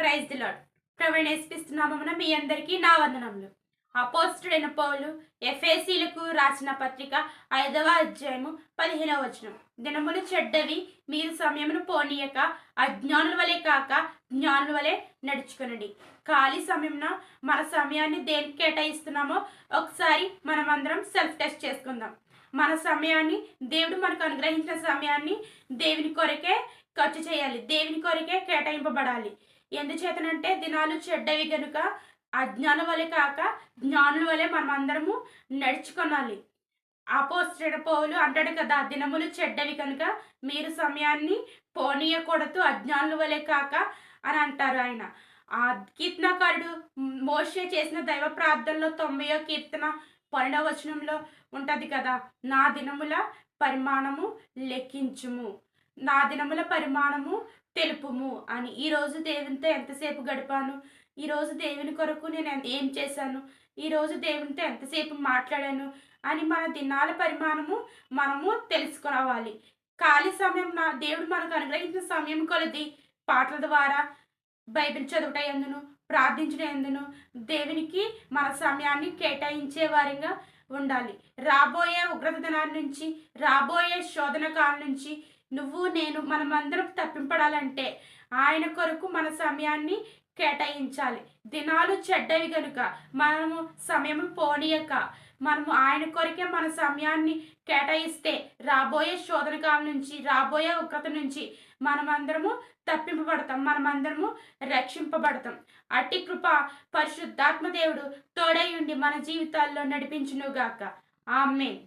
Praise the lord. ప్రభువైన యేసుక్రీస్తు నామమున మీ అందరికీ నా వందనములు. అపోస్తలుడైన పౌలు ఎఫెసీయులకు రాసిన పత్రిక 5వ అధ్యాయము 15వ వచనం. దినములు చెడ్డవి, మీరు సమయమును పోనీయక అజ్ఞానుల వలె కాక జ్ఞానుల వలె నడుచుకొనండి. ఖాళీ సమయంలో మన సమయాన్ని దేనికి కేటాయిస్తున్నామో ఒకసారి మనమందరం సెల్ఫ్ టెస్ట్ చేసుకుందాం. మన సమయాన్ని, దేవుడు మనకు అనుగ్రహించిన సమయాన్ని దేవుని కొరకే ఖర్చు చేయాలి, దేవుని కొరకే కేటాయింపబడాలి. ఎందుచేతనంటే దినాలు చెడ్డవి గనుక అజ్ఞానం వలె కాక జ్ఞానుల వలె మనం అందరము నడుచుకోనాలి. అపోస్తలుడైన పౌలు అంటాడు కదా, దినములు చెడ్డవి కనుక మీరు సమయాన్ని పోనీయకూడదు అజ్ఞానుల వలె కాక అని అంటారు ఆయన. ఆ కీర్తనకారుడు మోషే చేసిన దైవ ప్రార్థనలో 90వ కీర్తన 12వ వచనంలో ఉంటుంది కదా, నా దినముల పరిమాణము లెక్కించుము, నా దినముల పరిమాణము తెలుపుము అని. ఈరోజు దేవునితో ఎంతసేపు గడిపాను, ఈరోజు దేవుని కొరకు నేను ఏం చేశాను, ఈరోజు దేవునితో ఎంతసేపు మాట్లాడాను అని మన దినాల పరిమాణము మనము తెలుసుకోవాలి. ఖాళీ సమయం దేవుడు మనకు అనుగ్రహించిన సమయం కొలది పాటల ద్వారా, బైబిల్ చదువుట ఎందును, ప్రార్థించడం ఎందును దేవునికి మన సమయాన్ని కేటాయించే వారిగా ఉండాలి. రాబోయే ఉగ్రత దినాల నుంచి, రాబోయే శోధన కాలం నుంచి నువ్వు నేను మనమందరం తప్పింపడాలంటే ఆయన కొరకు మన సమయాన్ని కేటాయించాలి. దినాలు చెడ్డవి కనుక మనము సమయం పోనీయక మనము ఆయన కొరకే మన సమయాన్ని కేటాయిస్తే రాబోయే శోధన కాలం నుంచి, రాబోయే ఉగ్రత నుంచి మనమందరము తప్పింపబడతాం, మనమందరము రక్షింపబడతాం. అట్టి కృప పరిశుద్ధాత్మ దేవుడు తోడై ఉండి మన జీవితాల్లో నడిపించునుగాక. ఆమేన్.